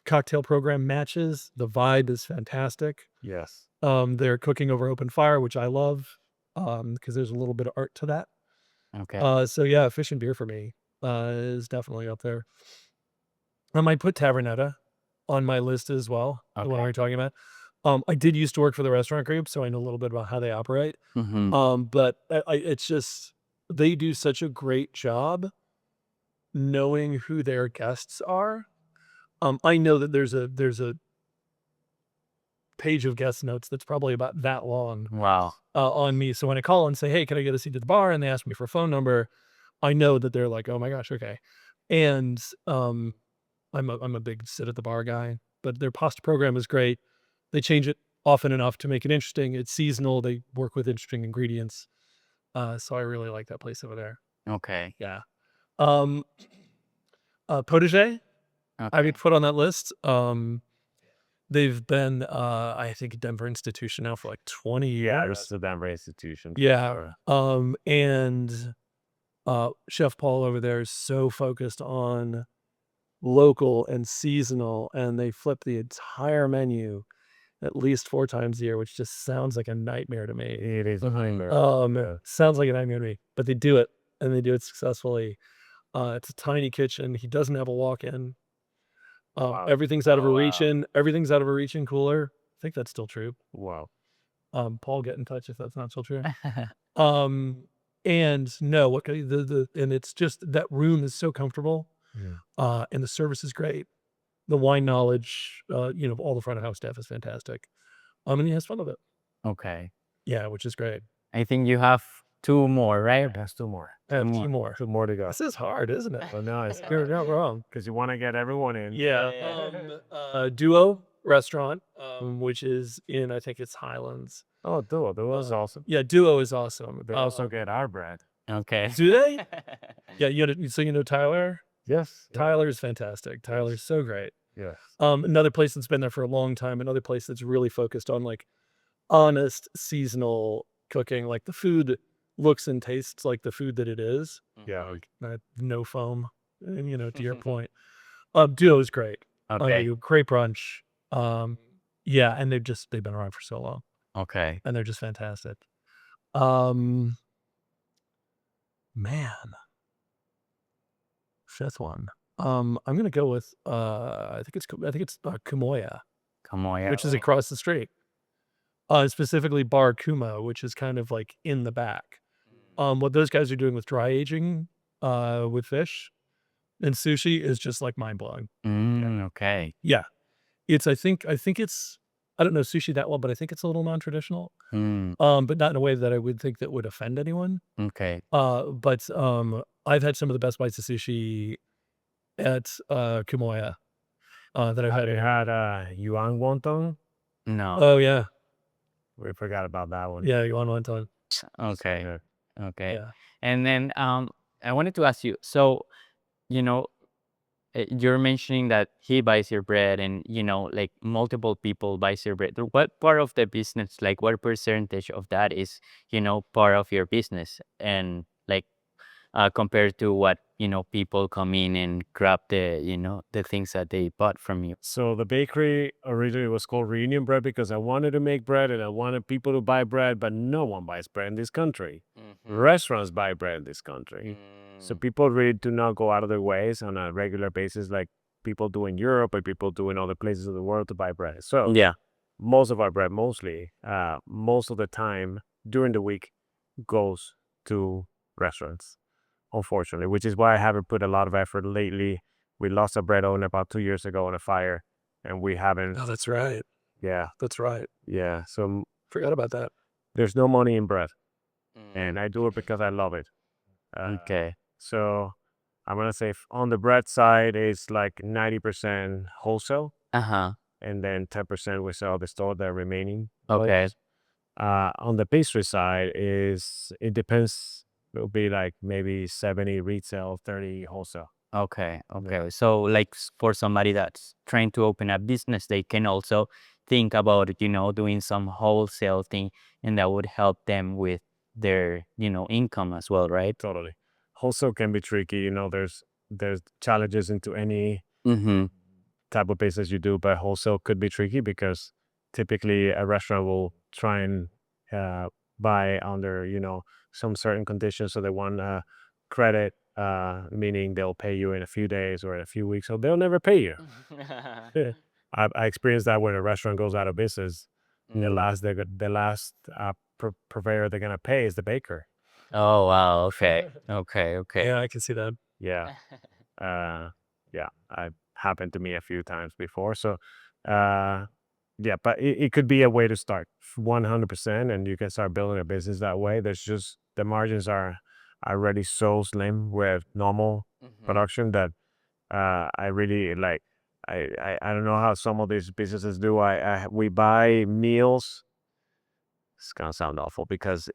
Cocktail program matches. The vibe is fantastic. Yes. They're cooking over open fire, which I love, because there's a little bit of art to that. Okay. So yeah, fish and beer for me is definitely up there. I might put Tavernetta on my list as well. The one Okay. we're talking about. I did used to work for the restaurant group, so I know a little bit about how they operate. Mhm. But it's just they do such a great job knowing who their guests are. I know that there's a page of guest notes that's probably about that long Wow. on me. So when I call and say, "Hey, can I get a seat at the bar?" and they ask me for a phone number, I know that they're like, "Oh my gosh, okay." And I'm a big sit at the bar guy, but their pasta program is great. They change it often enough to make it interesting. It's seasonal. They work with interesting ingredients. So I really like that place over there. Okay. Yeah. Potager, I Okay. would put on that list. They've been, I think, Denver institution now for like 20 Yeah. years. It's the Denver institution. Yeah. And Chef Paul over there is so focused on local and seasonal, and they flip the entire menu at least 4 times a year, which just sounds like a nightmare to me. It is a Mhm. nightmare. Yeah. Sounds like a nightmare to me, but they do it, and they do it successfully. It's a tiny kitchen. He doesn't have a walk-in. Wow. Everything's out of a Oh, wow. reach-in. Everything's out of a reach-in cooler. I think that's still true. Wow. Paul, get in touch if that's not still true. Um, And no, what the and it's just that room is so comfortable, and the service is great. The wine knowledge, all the front of house staff is fantastic. And he has fun with it. Okay. Yeah, which is great. I think you have 2 more, right? That's 2 more. I have 2 more. more. 2 more to go. This is hard, isn't it? Well, no, you're not wrong because you want to get everyone in. Yeah. Duo Restaurant, which is in, I think it's Highlands. Oh, Duo is awesome. Yeah, Duo is awesome. They also get our bread. Okay. Do they? Yeah, so Tyler? Yes. Tyler's fantastic. Tyler's so great. Yes. Another place that's been there for a long time, another place that's really focused on like honest seasonal cooking. Like the food looks and tastes like the food that it is. Yeah. No foam. And to your point. Duo is great. Okay. Great brunch. Yeah, and they've been around for so long. Okay. And they're just fantastic. Man. Fifth one. I'm gonna go with I think it's Kumoya, Kamoya. which is across the street. Specifically Bar Kumo, which is kind of like in the back. What those guys are doing with dry aging with fish and sushi is just like mind blowing. Okay. Yeah. I think it's I don't know sushi that well, but I think it's a little non-traditional. But not in a way that I would think that would offend anyone. Okay. But I've had some of the best bites of sushi at Kumoya that I've Have you had. had yuan wonton? No. Oh yeah, We forgot about that one. yeah, you want one time? Okay. Yeah. Okay. Yeah. And then I wanted to ask you, so, you know, you're mentioning that he buys your bread and, like multiple people buys your bread. What part of the business, like what percentage of that is, part of your business and like compared to what, people come in and grab the things that they bought from you. So the bakery originally was called Reunion Bread because I wanted to make bread and I wanted people to buy bread, but no one buys bread in this country. Restaurants buy bread in this country. So people really do not go out of their ways on a regular basis like people do in Europe or people do in other places of the world to buy bread. So Yeah. most of our bread, most of the time during the week goes to restaurants, unfortunately, which is why I haven't put a lot of effort lately. We lost a bread owner about 2 years ago in a fire, and we haven't. Oh, that's right. Yeah, That's right. yeah. So Forgot about that. there's no money in bread, and I do it because I love it. Okay. So I'm gonna say on the bread side, it's like 90% wholesale, Uh-huh. and then 10% we sell at the store. The remaining. Okay. On the pastry side, it depends. It'll be like maybe 70 retail, 30 wholesale. Okay. Okay. So like for somebody that's trying to open a business, they can also think about, doing some wholesale thing and that would help them with their, income as well, right? Totally. Wholesale can be tricky. There's challenges into any Mm-hmm. type of business you do, but wholesale could be tricky because typically a restaurant will try and buy under, some certain conditions. So they want credit, meaning they'll pay you in a few days or in a few weeks, so they'll never pay you. I experienced that when a restaurant goes out of business. The last purveyor they're gonna pay is the baker. Oh, wow. Okay. Okay. Okay. Yeah, I can see that. Yeah. Yeah, happened to me a few times before. So, yeah, but it could be a way to start 100%, and you can start building a business that way. There's just the margins are already so slim with normal production that I really like. I don't know how some of these businesses do. We buy meals. It's gonna sound awful because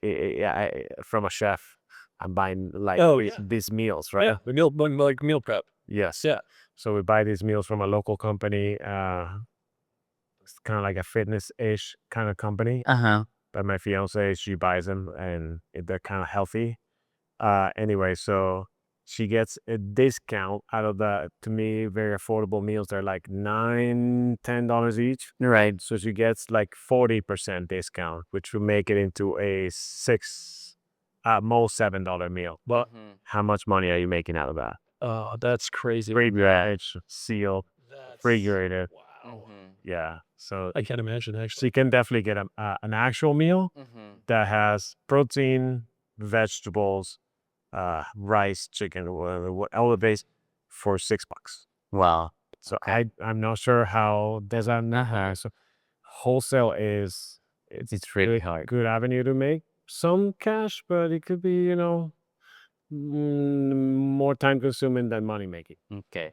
from a chef, I'm buying like these meals, right? Yeah, the meal prep. Yes. Yeah. So we buy these meals from a local company. It's kind of like a fitness-ish kind of company. Uh-huh. But my fiance, she buys them and they're kind of healthy. Anyway, so she gets a discount out of the, to me, very affordable meals. They're like $9-10 each. Right. So she gets like 40% discount, which will make it into a at most $7 meal. But how much money are you making out of that? Oh, that's crazy. Refrigerated, sealed, refrigerated. Wow. Yeah. So I can't imagine actually. she can definitely get an actual meal that has protein, vegetables, rice, chicken, all the base for $6. Wow. So Okay. I'm not sure how there's a so wholesale is It's really hard. good avenue to make some cash, but it could be more time consuming than money making. Okay.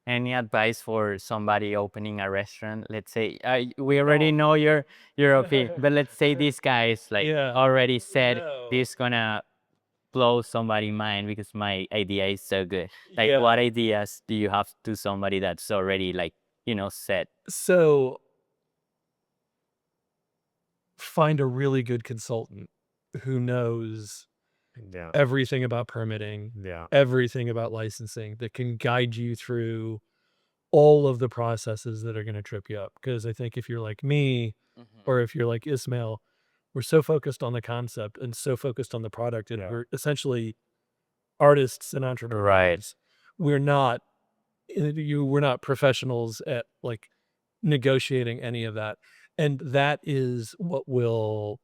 Any advice for somebody opening a restaurant? Let's say we already know your opinion, but let's say this guy is like Yeah. already said No. this gonna blow somebody's mind because my idea is so good. Like, Yeah. what ideas do you have to somebody that's already like set? So find a really good consultant who knows Yeah. everything about permitting, Yeah. everything about licensing, that can guide you through all of the processes that are going to trip you up. Because I think if you're like me, or if you're like Ismael, we're so focused on the concept and so focused on the product, and Yeah. we're essentially artists and entrepreneurs. Right. We're not we're not professionals at like negotiating any of that. And that is what will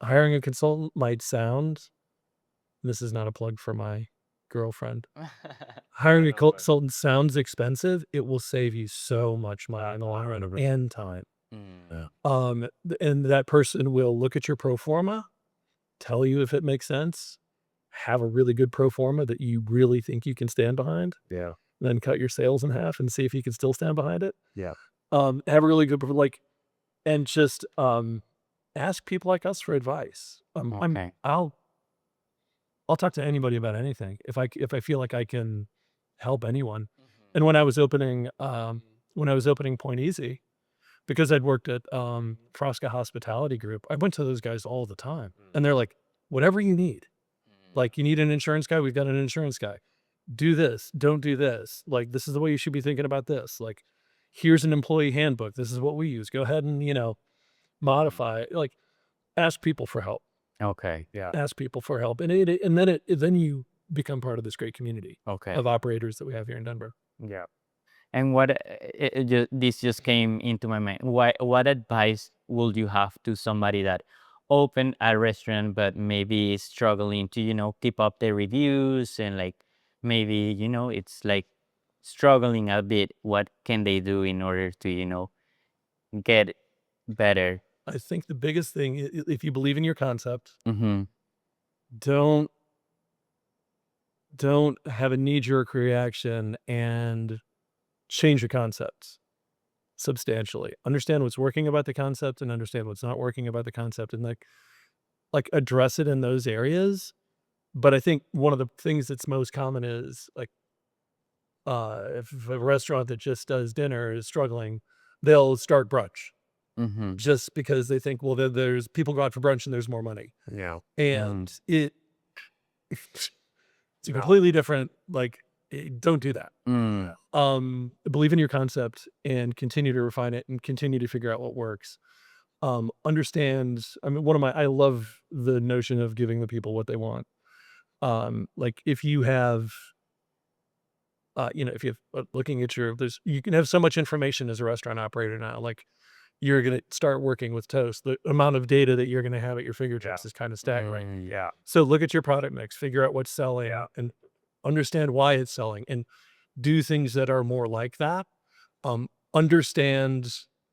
hiring a consultant might sound. This is not a plug for my girlfriend. Hiring a consultant sounds expensive. It will save you so much money in the long run and time. And that person will look at your pro forma, tell you if it makes sense, have a really good pro forma that you really think you can stand behind, Yeah. then cut your sales in half and see if you can still stand behind it. Yeah. Have a really good and just ask people like us for advice. Okay. I'll talk to anybody about anything if I feel like I can help anyone. And when I was opening Point Easy, because I'd worked at Frosca Hospitality Group, I went to those guys all the time, and they're like, whatever you need. Like, you need an insurance guy, we've got an insurance guy. Do this, don't do this. Like, this is the way you should be thinking about this. Like, here's an employee handbook. This is what we use. Go ahead and modify. Like, ask people for help. Okay. Yeah. Ask people for help, and then you become part of this great community Okay. of operators that we have here in Denver. Yeah. And this just came into my mind. What advice would you have to somebody that opened a restaurant but maybe is struggling to keep up their reviews and like maybe it's like struggling a bit? What can they do in order to get better? I think the biggest thing, if you believe in your concept, Mm-hmm. don't have a knee-jerk reaction and change your concepts substantially. Understand what's working about the concept and understand what's not working about the concept, and like address it in those areas. But I think one of the things that's most common is like if a restaurant that just does dinner is struggling, they'll start brunch Mm-hmm. just because they think, well, there's people go out for brunch and there's more money. Yeah. And it's a completely different, like, don't do that. Believe in your concept and continue to refine it and continue to figure out what works. Understand, I mean, I love the notion of giving the people what they want. Like if you have, if you have looking at you can have so much information as a restaurant operator now, like you're going to start working with Toast. The amount of data that you're going to have at your fingertips is kind of staggering. Yeah. So look at your product mix, figure out what's selling and understand why it's selling and do things that are more like that. Understand,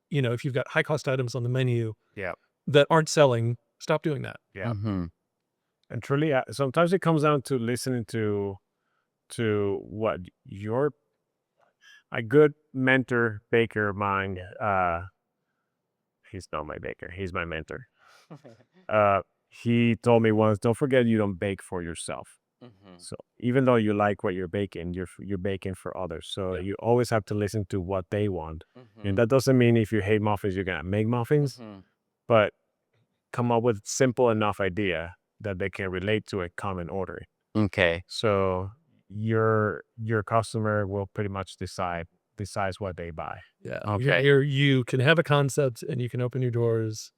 if you've got high cost items on the menu Yeah. that aren't selling, stop doing that. Yeah. Mm-hmm. And truly, sometimes it comes down to listening to what a good mentor baker of mine. He's not my baker. He's my mentor. He told me once, don't forget you don't bake for yourself. So even though you like what you're baking, you're baking for others. So you always have to listen to what they want. And that doesn't mean if you hate muffins, you're gonna make muffins, but come up with simple enough idea that they can relate to a common order. Okay. So your customer will pretty much decides what they buy. Yeah. Okay. You can have a concept and you can open your doors.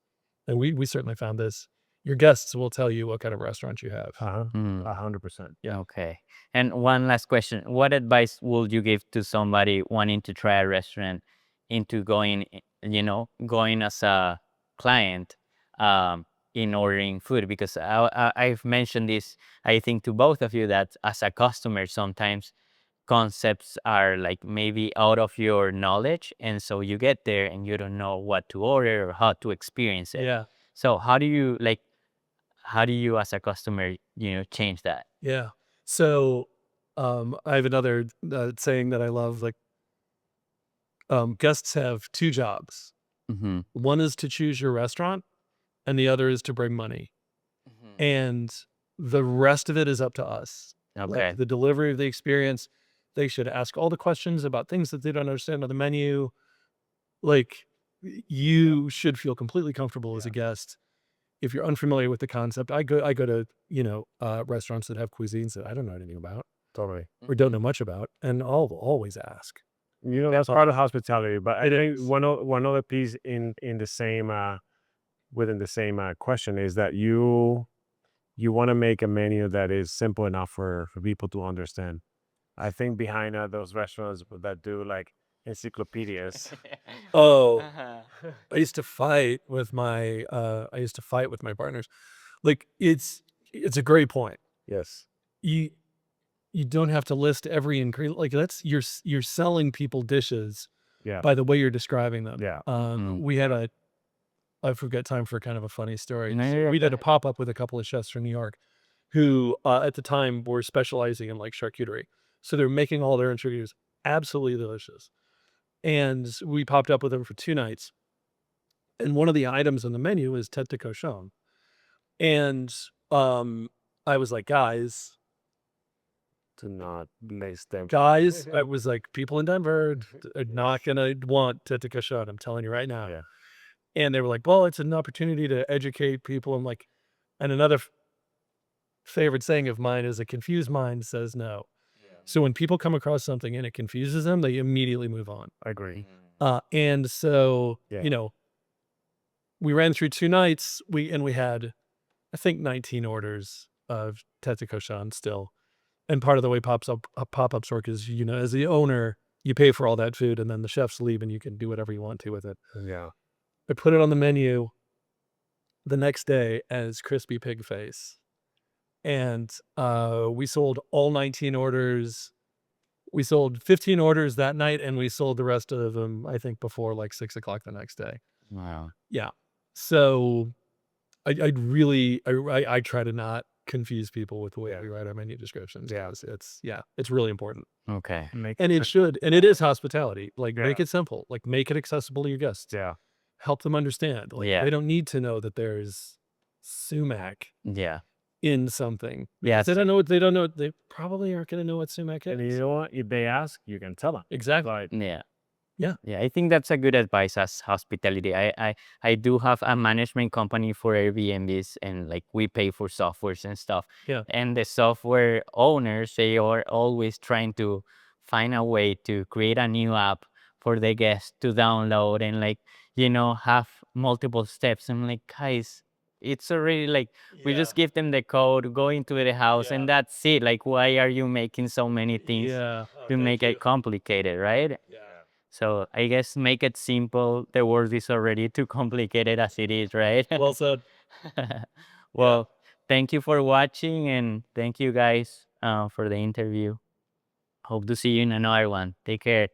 And we certainly found this. Your guests will tell you what kind of restaurant you have. 100%. Yeah. Okay. And one last question. What advice would you give to somebody wanting to try a restaurant into going as a client, in ordering food? Because I've mentioned this, I think, to both of you, that as a customer, sometimes concepts are like maybe out of your knowledge, and so you get there and you don't know what to order or how to experience it. Yeah. So how do you as a customer, change that? Yeah. So, I have another saying that I love. Like, guests have two jobs. Mm-hmm. One is to choose your restaurant, and the other is to bring money. And the rest of it is up to us. Okay. Like the delivery of the experience, they should ask all the questions about things that they don't understand on the menu. Like, you should feel completely comfortable as a guest. If you're unfamiliar with the concept, I go to, restaurants that have cuisines that I don't know anything about Totally. or don't know much about, and I'll always ask. That's part of hospitality. But I It think is. one other piece in the same within the same question is that you want to make a menu that is simple enough for people to understand. I think behind those restaurants that do like encyclopedias. Oh, Uh-huh. I used to fight with my partners. Like, it's a great point. Yes. You you don't have to list every ingredient. Like, that's you're selling people dishes Yeah. by the way you're describing them. Yeah. Mhm. We had I've got time for kind of a funny story. No, So yeah, we go did a ahead. pop-up with a couple of chefs from New York who, at the time, were specializing in, like, charcuterie. So they're making all their charcuteries absolutely delicious. And we popped up with them for 2 nights, and one of the items on the menu is tête de cochon. And, um, I was like, To not list them. I was like, "People in Denver are not gonna want tête de cochon, I'm telling you right now." Yeah. And they were like, "Well, it's an opportunity to educate people." I'm like, and another favorite saying of mine is, "A confused mind says no." So when people come across something and it confuses them, they immediately move on. I agree. And so, Yeah. we ran through 2 nights, we had, I think, 19 orders of tête de cochon still. And part of the way pop-ups work is, as the owner, you pay for all that food, and then the chefs leave, and you can do whatever you want to with it. Yeah. I put it on the menu the next day as crispy pig face, and, we sold all 19 orders. We sold 15 orders that night, and we sold the rest of them, I think, before, like, 6 o'clock the next day. Wow. Yeah. So, I try to not confuse people with the way Yeah. we write our menu descriptions. Yeah. 'Cause it's really important. Okay. And it should, and it is hospitality. Like, make Yeah. it simple. Like, make it accessible to your guests. Yeah. Help them understand. Like, Yeah. they don't need to know that there's sumac Yeah. in something. Yes. They don't know, they probably aren't gonna know what sumac And you is. know what? If they ask, you can tell them. Exactly. Like, Yeah. Yeah. Yeah, I think that's a good advice as hospitality. I do have a management company for Airbnbs, and like we pay for softwares and stuff. Yeah. And the software owners, they are always trying to find a way to create a new app for the guests to download and like, have multiple steps. I'm like, guys, it's already like we just give them the code, go into the house, and that's it. Like, why are you making so many things Yeah. to make it complicated, right? Yeah. So I guess make it simple. The world is already too complicated as it is, right? Well said. Well, thank you for watching, and thank you guys for the interview. Hope to see you in another one. Take care.